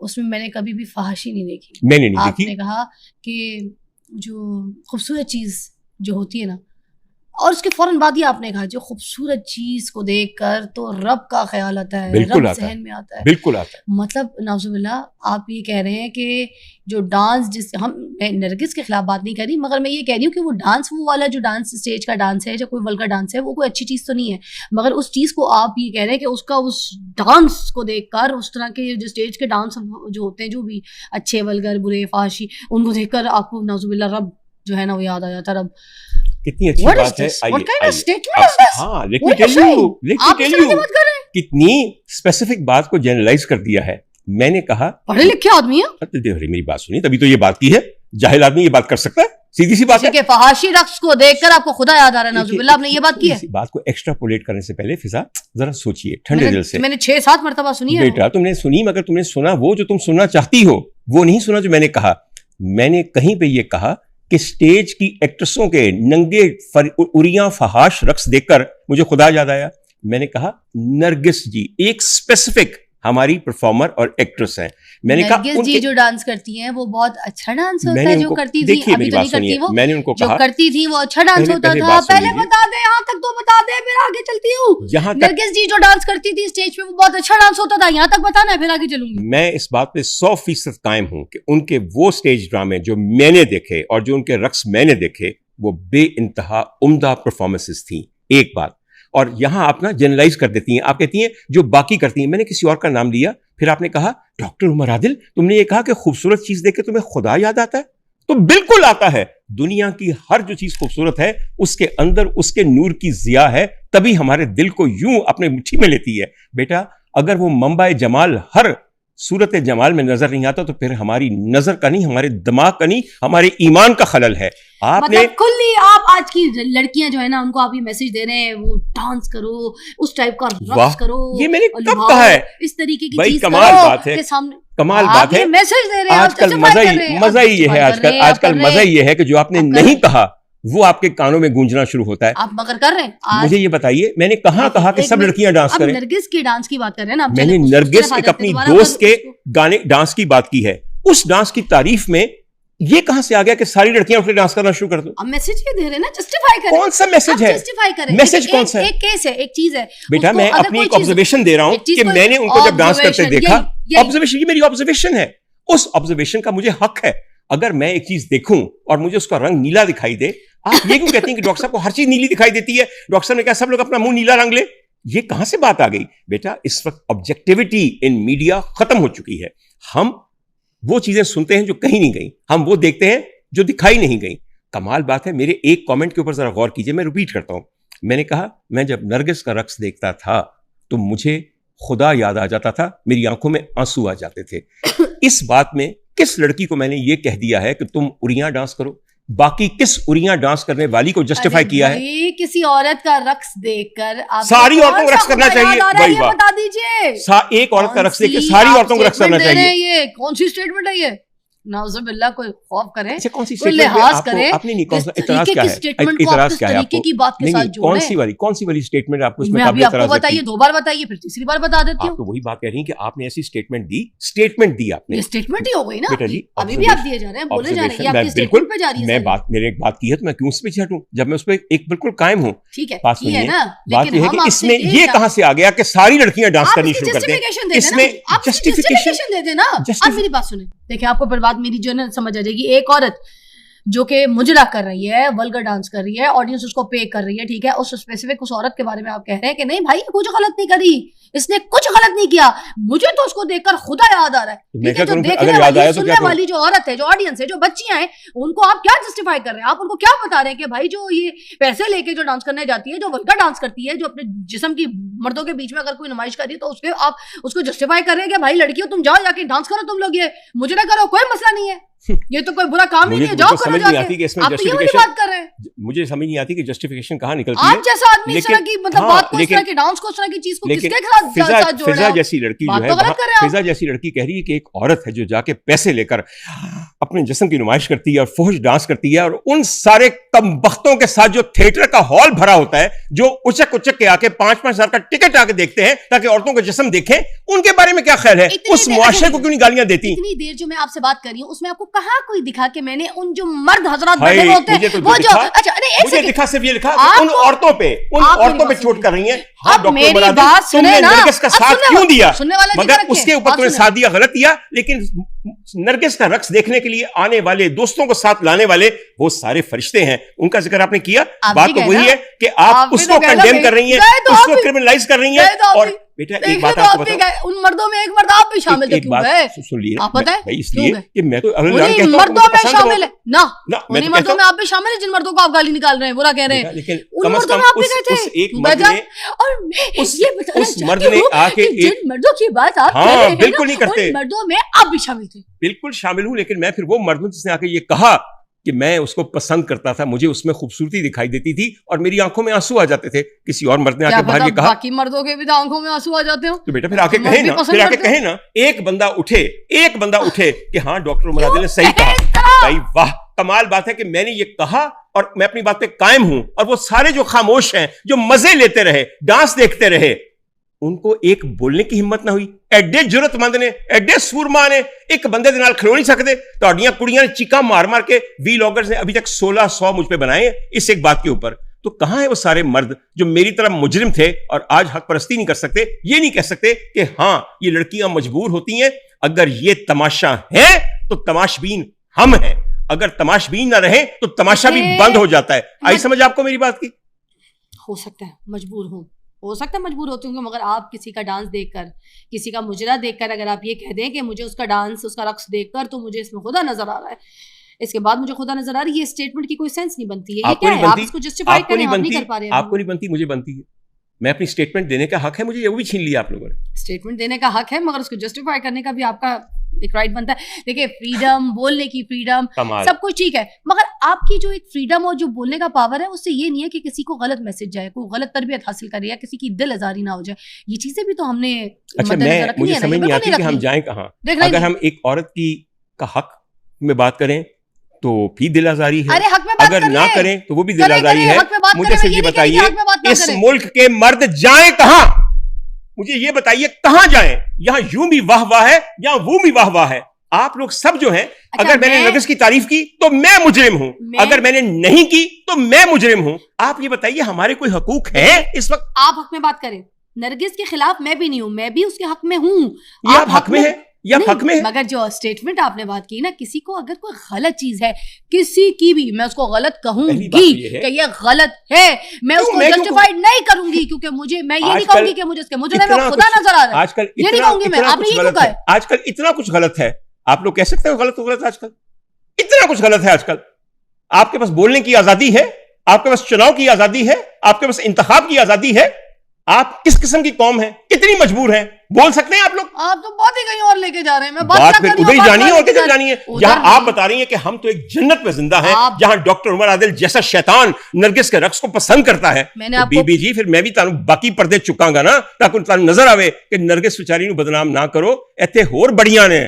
उसमें मैंने कभी भी फहाशी नहीं देखी। मैंने नहीं देखी। आपने कहा कि जो खूबसूरत चीज़ जो होती है ना, और उसके फौरन बाद ही आपने कहा जो खूबसूरत चीज को देखकर तो रब का ख्याल आता है, बिल्कुल रब आता ज़हन में आता है। बिल्कुल आता है। मतलब नाउज़ुबिल्लाह आप ये कह रहे हैं कि जो डांस मैं नरगिस के खिलाफ बात नहीं कर रही, मगर मैं ये कह रही हूँ कि वो डांस, वो वाला जो डांस स्टेज का डांस है, जो कोई वल्गर डांस है, वो कोई अच्छी चीज़ तो नहीं है, मगर उस चीज़ को आप ये कह रहे हैं कि उसका उस डांस को देखकर, उस तरह के जो स्टेज के डांस जो होते हैं, जो भी अच्छे वल्गर बुरे फाशी, उनको देखकर आपको नाउज़ुबिल्लाह रब जो है ना वो याद आ जाता है। रब कितनी अच्छी बात है। हाँ, लेट मी टेल यू कितनी स्पेसिफिक बात को जनरलाइज कर दिया है। मैंने कहा पढ़े लिखे आदमी है, मेरी बात सुनिए, तभी तो ये बात की है। जाहिल आदमी ये बात कर सकता है? सीधी सी बात है। फहाशी रक्स को देखकर आपको खुदा याद आ रहा है, नाज़ुबिल्लाह आपने ये बात की है। बात को एक्स्ट्रापोलेट करने से पहले फिजा जरा सोचिए ठंडे दिल से। मैंने 6-7 मरतबा सुनी है। बेटा तुमने सुनी, मगर तुमने सुना वो जो तुम सुनना चाहती हो, वो नहीं सुना जो मैंने कहा। मैंने कहीं पे ये कहा कि स्टेज की एक्ट्रेसों के नंगे उरिया फहाश रक्स देखकर मुझे खुदा याद आया। मैंने कहा नरगिस जी एक स्पेसिफिक हमारी परफॉर्मर और एक्ट्रेस हैं। मैंने कहा नरगिस जी जो डांस करती हैं वो बहुत अच्छा डांस होता है, जो करती थी, अभी तो नहीं करती वो। मैंने उनको कहा जो करती थी वो अच्छा डांस होता था। पहले बता दे, यहाँ तक तो बता दे, फिर आगे चलती हूँ। नरगिस जी जो डांस करती थी स्टेज पे वो बहुत अच्छा डांस होता था, यहाँ तक बताना है, फिर आगे चलूंगी। मैं इस बात पे 100% कायम हूँ कि उनके वो स्टेज ड्रामे जो मैंने देखे और जो उनके रक्स मैंने देखे वो बेइंतहा उम्दा परफॉर्मेंसेस थी। एक बात, और यहां आप ना जनरलाइज कर देती हैं। आप कहती हैं जो बाकी करती हैं। मैंने किसी और का नाम लिया, फिर आपने कहा डॉक्टर उमर आदिल, तुमने ये कहा कि खूबसूरत चीज देख के तुम्हें खुदा याद आता है। तो बिल्कुल आता है। दुनिया की हर जो चीज खूबसूरत है उसके अंदर उसके नूर की जिया है, तभी हमारे दिल को यूं अपने मुट्ठी में लेती है। बेटा अगर वो मंबाए जमाल हर सूरत जमाल में नजर नहीं आता तो फिर हमारी नजर का नहीं, हमारे दिमाग का नहीं, हमारे ईमान का खलल है। आपने मतलब खुली आप आज की लड़कियां जो है ना उनको आप ये मैसेज दे रहे हैं वो डांस करो, उस टाइप का रक्स करो। ये मैंने कब कहा है? इस तरीके की भाई चीज कमाल बात है, कमाल बात है। मैसेज दे रहे हैं आजकल मजा ही ये है, आजकल मजा ये है कि जो आपने नहीं कहा वो आपके कानों में गूंजना शुरू होता है। आप मगर कर रहे हैं। मुझे ये बताइए मैंने कहा कि सब लड़कियां डांस करें? नरगिस के डांस की बात कर रहे हैं ना। मैंने नरगिस एक अपनी दोस्त के गाने डांस की बात की है। उस डांस की तारीफ में ये कहां से आ गया कि सारी लड़कियां उठकर डांस करना शुरू कर दो? अब मैसेज ये दे रहे हैं ना, जस्टिफाई करें। कौन सा मैसेज है? जस्टिफाई करें। मैसेज कौन सा है? एक केस है, एक चीज है बेटा। मैं अपनी एक ऑब्जर्वेशन दे रहा हूं कि मैंने उनको जब डांस करते देखा। ऑब्जर्वेशन, ये मेरी ऑब्जर्वेशन है। उस ऑब्जर्वेशन का मुझे हक है। अगर मैं एक चीज देखूं और मुझे उसका रंग नीला दिखाई दे, आप ये क्यों कहते हैं कि डॉक्टर साहब को हर चीज नीली दिखाई देती है? डॉक्टर साहब ने कहा सब लोग अपना मुंह नीला रंग ले। ये कहां से बात आ गई? बेटा इस वक्त ऑब्जेक्टिविटी इन मीडिया खत्म हो चुकी है। हम वो चीजें सुनते हैं जो कहीं नहीं गई, हम वो देखते हैं जो दिखाई नहीं गई। कमाल बात है। मेरे एक कमेंट के ऊपर जरा गौर कीजिए, मैं रिपीट करता हूं। मैंने कहा मैं जब नरगिस का रक्स देखता था तो मुझे खुदा याद आ जाता था, मेरी आंखों में आंसू आ जाते थे। इस बात में किस लड़की को मैंने ये कह दिया है कि तुम उरियां डांस करो? बाकी किस उरियां डांस करने वाली को जस्टिफाई किया है? किसी औरत का रक्स देखकर सारी औरतों को रक्स करना चाहिए। भाई बता दीजिए। एक औरत का रक्स देखकर सारी औरतों को रक्स करना चाहिए। ये कौन सी स्टेटमेंट है ये? नाउज़ुबिल्लाह, कोई खौफ करे, कौन सी कोई लिहाज करे। आपने नहीं, कौन सा इतराज क्या है? इतराज क्या है आपको? की बात के साथ कौन सी वाली स्टेटमेंट आपको इसमें अभी आपको बताइए, 2 बार बताइए, फिर तीसरी बार बता देती हूँ। आप तो वही बात कह रही हैं कि आपने ऐसी स्टेटमेंट दी आपने। ये स्टेटमेंट ही हो गई ना बेटा जी। अभी भी आप दिए जा रहे हैं, बोले जा रहे हैं, आपकी स्टेटमेंट पे जा रही है। मैंने एक बात की है तो मैं क्यों उस पे हटूं जब मैं उस पे एक बिल्कुल कायम हूं। ठीक है, बात सुनिए ना। बात ये है कि इसमें ये कहां से आ गया कि सारी लड़कियां डांस करनी शुरू कर दें? इसमें जस्टिफिकेशन दे देना। आप मेरी बात सुने, देखिए आपको पर बात मेरी जो है समझ आ जाएगी। एक औरत जो कि मुजरा कर रही है, वल्गर डांस कर रही है, ऑडियंस उसको पे कर रही है, ठीक है, उस स्पेसिफिक उस औरत के बारे में आप कह रहे हैं कि नहीं भाई कुछ गलत नहीं करी, इसने कुछ गलत नहीं किया, मुझे तो उसको देखकर खुदा याद आ रहा है। ठीक है, जो देखने वाली सुनने वाली जो औरत है, जो ऑडियंस है, जो बच्चियां हैं, उनको आप क्या जस्टिफाई कर रहे हैं? आप उनको क्या बता रहे हैं कि भाई जो ये पैसे लेके जो डांस करने जाती है, जो वल्गर डांस करती है, जो अपने जिस्म की मर्दों के बीच में अगर कोई नुमाइश कर रही है तो उसके आप उसको जस्टिफाई कर रहे हैं कि भाई लड़कियों तुम जाओ जाके डांस करो, तुम लोग ये मुजरा करो, कोई मसला नहीं है, ये तो कोई बुरा काम ही नहीं है, जाओ करो जाके। आप तो ये वाली बात कर रहे हैं। मुझे समझ नहीं आती कि जस्टिफिकेशन कहाँ निकलती है। आप जैसा आदमी इस तरह की मतलब बात को, इस तरह की डांस को, इस तरह की चीज को किसके साथ जोड़ रहा है? फिजा जैसी लड़की जो है, फिजा जैसी लड़की कह रही है कि एक औरत है जो जाके पैसे लेकर अपने जिस्म की नुमाइश करती है और फुहश डांस करती है, और उन सारे कमबख्तों के साथ जो थिएटर का हॉल भरा होता है, जो उचक उचक के आके 5-5 हजार का टिकट आके देखते हैं ताकि औरतों का जिस्म देखें, उनके बारे में क्या ख्याल है? उस मुआशरे को क्यों नहीं गालियां देती? इतनी देर जो मैं आपसे बात कर रही हूँ उसमें आपको कहाँ कोई दिखा कि मैंने उन जो मर्द हजरात बैठे होते हैं वो जो, अच्छा अरे एक सेकंड, दिखा सिर्फ ये लिखा उन औरतों पे चोट कर रही है। अब मेरी बात सुने ना, नरगिस का साथ क्यों दिया? सुनने वाला मगर उसके ऊपर तुमने साथ दिया, गलत दिया, लेकिन नरगिस का रक्स देखने के लिए आने वाले दोस्तों को साथ लाने वाले वो सारे फरिश्ते हैं, उनका जिक्र आपने किया। बात तो वही है कि आप उसको कंडेम कर रही हैं, उसको क्रिमिनलाइज कर रही हैं। और बेटा एक बात आपको बताऊं, उन मर्दों में एक मर्द आप भी शामिल थे, क्यों गए? सुन लीजिए, आप बताएं इसलिए कि मैं तो मर्दों में शामिल है ना, उन्हीं मर्दों में आप भी शामिल है जिन मर्दों को आप गाली निकाल रहे हैं, बुरा कह रहे हैं, लेकिन उन मर्दों में आप भी गए थे। एक मर्द ने, और ये बताना उस मर्द ने आके जिन मर्दों की बात आप कह रहे हैं बिल्कुल नहीं करते, उन मर्दों में आप भी शामिल थे। बिल्कुल शामिल हूं, लेकिन मैं फिर वो मर्द हूं जिसने आके ये कहा कि मैं उसको पसंद करता था, मुझे उसमें खूबसूरती दिखाई देती थी और मेरी आंखों में आंसू आ जाते थे। किसी और मर्द ने आके बाहर ये कहा, बाकी मर्दों के भी तो आंखों में आंसू आ जाते हो, तो बेटा फिर आके कहे ना, फिर आके कहे ना, एक बंदा उठे कि हाँ डॉक्टर उमर आदिल ने सही कहा। भाई वाह, कमाल बात है कि मैंने ये कहा और मैं अपनी बात पे कायम हूं, और वो सारे जो खामोश हैं, जो मजे लेते रहे, डांस देखते रहे, उनको एक बोलने की हिम्मत ना हुई। एडे जरूरतमंद ने, एडे सूरमा ने एक बंदे दे नाल खड़ो नहीं सकते। तो कुड़ियां ने चीका मार मार के वीलॉगर्स ने अभी तक 1600 मुझ पे बनाए इस एक बात के ऊपर। तो कहां है वो सारे मर्द जो मेरी तरह मुजरिम थे और आज हक परस्ती नहीं कर सकते? ये नहीं कह सकते कि हां ये लड़कियां मजबूर होती हैं। अगर ये तमाशा है तो तमाशबीन हम हैं, अगर तमाशबीन ना रहे तो तमाशा भी बंद हो जाता है। आई समझ आपको मेरी बात की? हो सकता है मजबूर हूं, हो सकता है मजबूर होती हूँ, मगर आप किसी का डांस देखकर, किसी का मुजरा देखकर अगर आप ये कह दें कि मुझे उसका डांस, उसका रक्स देखकर तो मुझे इसमें खुदा नजर आ रहा है, इसके बाद मुझे खुदा नजर आ रही है, ये स्टेटमेंट की कोई सेंस नहीं बनती है। ये क्या है? आप इसको जस्टिफाई करें, आप नहीं कर पा रहे हैं। आपको नहीं बनती, मुझे बनती है। मैं अपनी स्टेटमेंट देने का हक है मुझे, ये भी छीन लिया आप लोगों ने। स्टेटमेंट देने का हक है, मगर उसको जस्टिफाई करने का भी आपका एक राइट बनता है। देखिए फ्रीडम, बोलने की फ्रीडम, सब कुछ ठीक है, मगर आपकी जो एक फ्रीडम और जो बोलने का पावर है उससे ये नहीं है कि किसी को गलत मैसेज जाए, कोई गलत तरबियत हासिल करे या किसी की दिल आजारी ना हो जाए। ये चीजें भी तो हमने मुझे समझ नहीं आती कि हम जाएं कहां। अगर हम एक औरत की का हक में बात करें तो भी दिल आजारी है, अगर ना करें तो वो भी दिल आजारी है। मुझे सिर्फ ये बताइए, इस मुल्क के मर्द जाएं कहां? मुझे ये बताइए कहां जाएं? यहां यूं भी वाह वाह है, यहां वो भी वाह वाह है। आप लोग सब जो हैं, अगर मैंने नरगिस की तारीफ की तो मैं मुजरिम हूं, अगर मैंने नहीं की तो मैं मुजरिम हूं। आप ये बताइए हमारे कोई हकूक है इस वक्त? आप हक में बात करें, नरगिस के खिलाफ मैं भी नहीं हूं, मैं भी उसके हक में हूं। ये आप हक में है या हक में है? मगर जो स्टेटमेंट आपने बात की ना, किसी को अगर कोई गलत चीज है, किसी की भी, मैं उसको गलत कहूंगी कि ये गलत है, मैं उसको जस्टिफाइड नहीं करूंगी, क्योंकि मुझे, मैं ये नहीं कहूंगी कि मुझे इसके मुझे खुदा नजर आ रहा है, आजकल ये नहीं कहूंगी मैं। आपने ये क्यों कहा? आजकल इतना कुछ गलत है, आप लोग कह सकते हो गलत हो गलत, आजकल इतना कुछ गलत है। आजकल आपके पास बोलने की आजादी है, आपके पास चुनाव की आजादी है, आपके पास इंतखाब की आजादी है। आप किस किस्म की कौम है, कितनी मजबूर है, बोल सकते हैं आप लोग? आप तो बात ही कहीं और लेके जा रहे हैं। मैं बात फिर उधर ही जानी है और किधर जानी है? जहां आप बता रही हैं कि हम तो एक जन्नत में जिंदा हैं, जहां डॉक्टर उमर आदिल जैसा शैतान नरगिस के रक्स को पसंद करता है। तो बीबी जी फिर मैं भी तानू बाकी पर्दे चुकांगा ना, ताकि तानू नजर आवे कि नरगिस बेचारी नू बदनाम ना करो, इत्थे होर बड़ियां ने।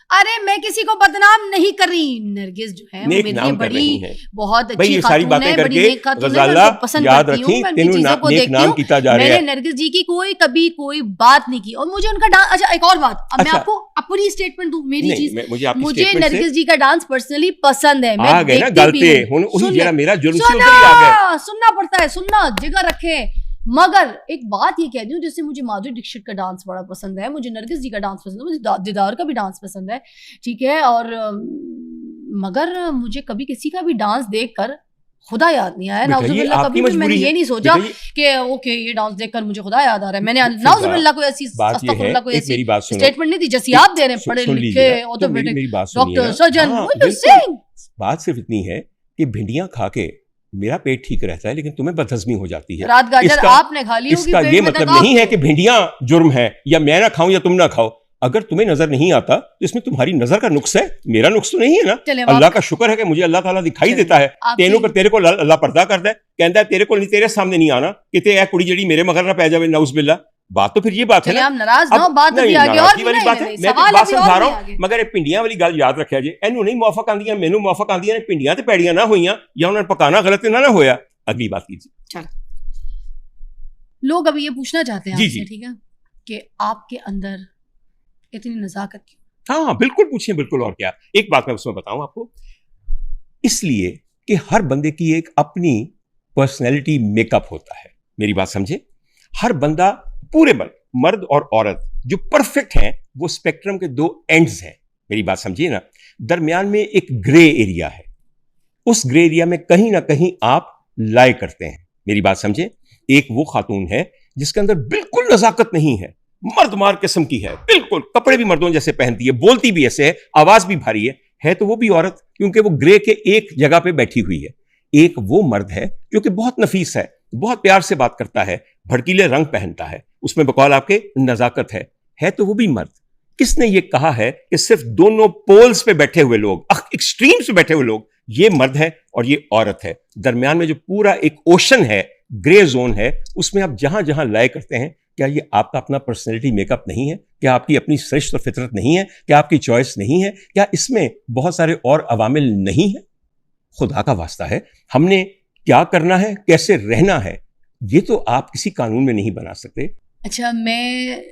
अरे मैं किसी को बदनाम नहीं कर रही, नरगिस जो है वो मेरी बड़ी बहुत अच्छी सारी बातें करके गजाला याद रखी, तेनू नेक नाम कीता जा रहा है। मैंने नरगिस जी की कभी कोई बात नहीं की, और मुझे उनका डांस, अच्छा एक और बात, अब मैं आपको अपनी स्टेटमेंट दूं, मेरी चीज, मुझे नरगिस जी का डांस पर्सनली पसंद है, मैं देखती भी हूं। सुनना पड़ता है, सुनना जिगर रखे। मगर एक बात ये कह दूं, जैसे मुझे माधुरी दीक्षित का डांस बड़ा पसंद है, मुझे नरगिस जी का डांस पसंद है, मुझे दीदार का भी डांस पसंद है, ठीक है, और मगर मुझे कभी किसी का भी डांस देखकर खुदा याद नहीं आया। नाउजुबिल्लाह, कभी भी मैंने ये नहीं सोचा कि ओके ये डांस देखकर मुझे खुदा याद आ रहा है। मैंने नाउजुबिल्लाह कोई ऐसी अस्तगफिरुल्लाह कोई ऐसी स्टेटमेंट नहीं दी जैसी आप दे रहे हैं, पढ़े लिखे ऑर्थोपेडिक डॉक्टर सर्जन। बात सिर्फ इतनी है कि भिंडियां खा के मेरा पेट ठीक रहता है, लेकिन तुम्हें बदहजमी हो जाती है। रात गाजर आपने खा ली होगी, इसका ये मतलब नहीं है कि भिंडियां जुर्म है, या मैं ना खाऊं या तुम ना खाओ। अगर तुम्हें नजर नहीं आता तो इसमें तुम्हारी नजर का नुक्स है, मेरा नुक्स तो नहीं है ना। अल्लाह का शुक्र है कि मुझे अल्लाह ताला दिखाई देता है, तेरे को अल्लाह पर्दा करता है, कहता है तेरे को नहीं, तेरे सामने नहीं आना कि ते कुड़ी जड़ी मेरे मगर ना पै जावे, नाउज़ बिल्लाह। बात तो फिर ये बात है ना, आप नाराज ना हो, बात अभी आगे और भी वाली बात है, मैं तो बात समझा रहा हूं, मगर ਇਹ ਪਿੰਡੀਆਂ ਵਾਲੀ ਗੱਲ याद रखिया जी, ਇਹਨੂੰ नहीं मुआफक आंदियां, मैनू मुआफक आंदियां ने, पिंडियां ते पैड़ियां ना होईयां या उन्होंने पकाना गलत ना होया। अगली बात कीजिए। लोग अभी ये पूछना चाहते हैं आपसे, ठीक है, कि आपके अंदर इतनी नजाकत क्यों? हाँ बिल्कुल पूछिए, बिल्कुल। और क्या, एक बात मैं उसमें बताऊं आपको, इसलिए कि हर बंदे की एक अपनी पर्सनैलिटी मेकअप होता है, मेरी बात समझे। हर बंदा, पूरे मर्द और औरत जो परफेक्ट हैं, वो स्पेक्ट्रम के दो एंड्स हैं, मेरी बात समझिए ना। दरमियान में एक ग्रे एरिया है, उस ग्रे एरिया में कहीं ना कहीं आप लाए करते हैं, मेरी बात समझे। एक वो खातून है जिसके अंदर बिल्कुल नजाकत नहीं है, मर्दमार किस्म की है, बिल्कुल कपड़े भी मर्दों जैसे पहनती है, बोलती भी ऐसे है, आवाज भी भारी है तो वो भी औरत, क्योंकि वो ग्रे के एक जगह पे बैठी हुई है। एक वो मर्द है जो कि बहुत नफीस है, बहुत प्यार से बात करता है, भड़कीले रंग पहनता है, उसमें बकौल आपके नजाकत है तो वो भी मर्द। किसने ये कहा है कि सिर्फ दोनों पोल्स पे बैठे हुए लोग, एक्सट्रीम्स पे बैठे हुए लोग, ये मर्द है और ये औरत है? दरमियान में जो पूरा एक ओशन है, ग्रे जोन है, उसमें आप जहां जहां लाए करते हैं, क्या ये आपका अपना पर्सनैलिटी मेकअप नहीं है? क्या आपकी अपनी सृष्ट और फितरत नहीं है? क्या आपकी चॉइस नहीं है? क्या इसमें बहुत सारे और अवामिल नहीं है? खुदा का वास्ता है, हमने क्या करना है, कैसे रहना है, ये तो आप किसी कानून में नहीं बना सकते। अच्छा, मैं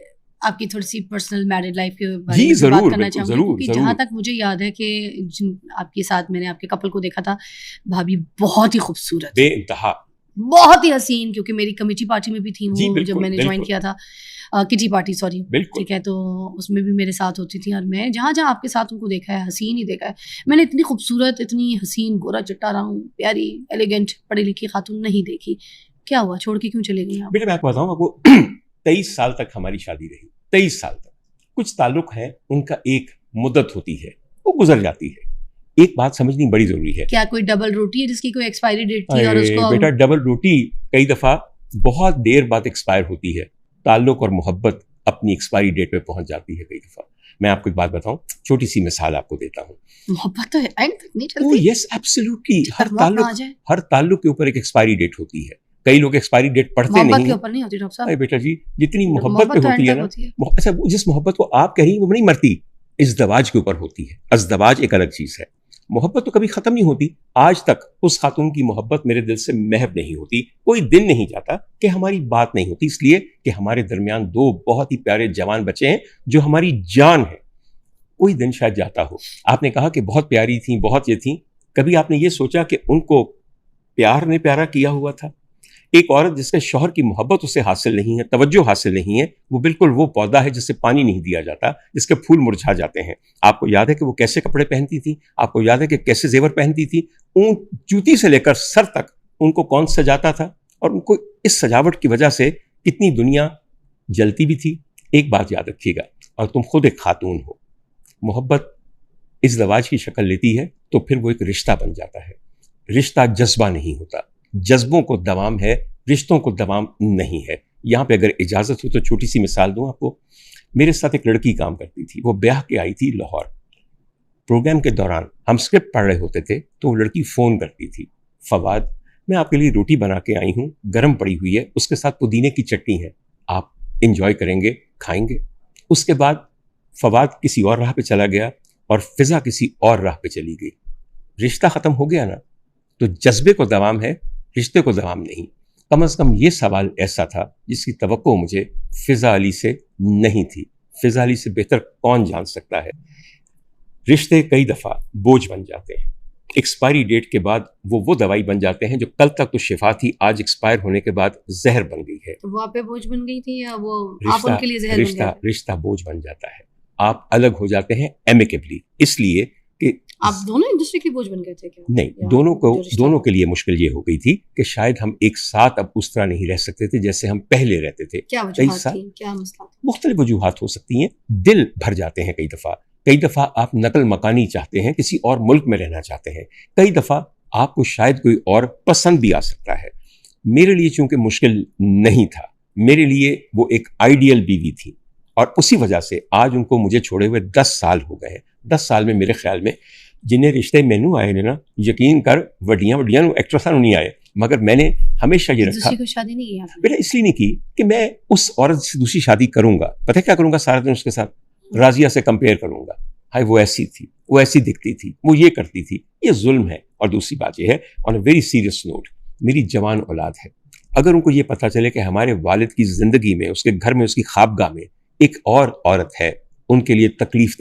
आपकी थोड़ी सी पर्सनल मैरिड लाइफ के बारे में बात करना चाहूंगी, क्योंकि जहां तक मुझे याद है कि आपके साथ मैंने आपके कपल को देखा था, भाभी बहुत ही खूबसूरत, बेइंतहा, बहुत ही हसीन, क्योंकि मेरी कमेटी पार्टी में भी थी वो, जब मैंने ज्वाइन किया था, किटी पार्टी, सॉरी, ठीक है, तो उसमें भी मेरे साथ होती थी। और मैं जहाँ जहाँ आपके साथ उनको देखा है, हसीन ही देखा है मैंने, इतनी खूबसूरत, इतनी हसीन, गोरा चिट्टा रंग, प्यारी, एलिगेंट, पढ़ी लिखी खातून नहीं देखी। क्या हुआ, छोड़ के क्यों चले गई आप? बेटा मैं आपको बताऊं, आपको 23 साल तक हमारी शादी रही, 23 साल तक। कुछ ताल्लुक है, उनका एक मुद्दत होती है, वो गुजर जाती है। एक बात समझनी बड़ी जरूरी है। क्या कोई डबल रोटी है जिसकी कोई एक्सपायरी डेट थी और उसको? बेटा डबल रोटी कई दफा बहुत देर बाद एक्सपायर होती है, ताल्लुक और मोहब्बत अपनी एक्सपायरी डेट पे पहुंच जाती है कई दफा। मैं आपको एक बात बताऊं, छोटी सी मिसाल आपको देता हूं। मोहब्बत तो एंड तक नहीं चलती। यस एब्सोल्युटली, हर ताल्लुक के ऊपर एक एक्सपायरी डेट होती है। कई लोग एक्सपायरी डेट पढ़ते नहीं के ऊपर नहीं होती डॉक्टर साहब। बेटा जी, जितनी मोहब्बत पे होती है ना, अच्छा जिस मोहब्बत को आप कह रही हैं वो नहीं मरती, इज़्दवाज के ऊपर होती है। इज़्दवाज एक अलग चीज है, मोहब्बत तो कभी खत्म नहीं होती। आज तक उस खातून की मोहब्बत मेरे दिल से महव नहीं होती, कोई दिन नहीं जाता कि हमारी बात नहीं होती, इसलिए कि हमारे दरमियान दो बहुत ही प्यारे जवान बच्चे हैं जो हमारी जान है। कोई दिन शायद जाता हो। आपने कहा कि बहुत प्यारी थी, बहुत ये थी, कभी आपने ये सोचा कि उनको प्यार ने प्यारा किया हुआ था? एक औरत जिसके शौहर की मोहब्बत उसे हासिल नहीं है, तवज्जो हासिल नहीं है, वो बिल्कुल वो पौधा है जिसे पानी नहीं दिया जाता, जिसके फूल मुरझा जाते हैं। आपको याद है कि वो कैसे कपड़े पहनती थी? आपको याद है कि कैसे जेवर पहनती थी? ऊन जूती से लेकर सर तक उनको कौन सजाता था? और उनको इस सजावट की वजह से कितनी दुनिया जलती भी थी। एक बात याद रखिएगा, और तुम खुद एक खातून हो, मोहब्बत इस दवाज की शक्ल लेती है तो फिर वो एक रिश्ता बन जाता है। रिश्ता जज्बा नहीं होता, जज्बों को दवाम है, रिश्तों को दवाम नहीं है। यहाँ पे अगर इजाज़त हो तो छोटी सी मिसाल दूँ आपको। मेरे साथ एक लड़की काम करती थी, वो ब्याह के आई थी लाहौर। प्रोग्राम के दौरान हम स्क्रिप्ट पढ़ रहे होते थे तो वो लड़की फ़ोन करती थी, फवाद मैं आपके लिए रोटी बना के आई हूँ, गर्म पड़ी हुई है, उसके साथ पुदीने की चटनी है, आप इंजॉय करेंगे, खाएंगे? उसके बाद फवाद किसी और राह पे चला गया और फिजा किसी और राह पे चली गई। रिश्ता ख़त्म हो गया ना। तो जज्बे को दवाम है, रिश्ते को दवाम नहीं। कम से कम ये सवाल ऐसा था जिसकी तवक्को मुझे फिजा अली से नहीं थी। फिजा अली से बेहतर कौन जान सकता है? रिश्ते कई दफ़ा बोझ बन जाते हैं, एक्सपायरी डेट के बाद वो दवाई बन जाते हैं जो कल तक तो शिफा थी, आज एक्सपायर होने के बाद जहर बन गई है। तो वो आप पे बोझ बन गई थी या वो आप उनके लिए जहर बन गए? रिश्ता बोझ बन जाता है, आप अलग हो जाते हैं एमिकेबली, इसलिए कि आप दोनों इंडस्ट्री की बोझ बन गए थे क्या? नहीं, दोनों के लिए मुश्किल ये हो गई थी कि शायद हम एक साथ अब उस तरह नहीं रह सकते थे जैसे हम पहले रहते थे। क्या वजूहात थी? क्या मसला था? मुख्तलिफ वजूहात हो सकती हैं, दिल भर जाते हैं कई दफ़ा आप नकल मकानी चाहते हैं, किसी और मुल्क में रहना चाहते हैं, कई दफ़ा आपको शायद कोई और पसंद भी आ सकता है। मेरे लिए चूंकि मुश्किल नहीं था, मेरे लिए वो एक आइडियल बीवी थी और उसी वजह से आज उनको मुझे छोड़े हुए 10 साल हो गए हैं। 10 साल में मेरे ख्याल में जिन्हें रिश्ते मैनू आए ने ना, यकीन कर वड्डियां एक्ट्रेसां नहीं आए, मगर मैंने हमेशा ये रखा, दूसरी कोई शादी नहीं की आपने? बेटा इसलिए नहीं की कि मैं उस औरत से दूसरी शादी करूंगा, पता है क्या करूंगा, सारा दिन उसके साथ राजिया से कंपेयर करूंगा, हाय वो ऐसी थी, वो ऐसी दिखती थी, वो ये करती थी, ये जुल्म है। और दूसरी बात ये है, on a very serious note, मेरी जवान औलाद है, अगर उनको ये पता चले कि हमारे वालिद की जिंदगी में, उसके घर में, उसकी ख्वाबगाह में एक और औरत है, उनके लिए तकलीफ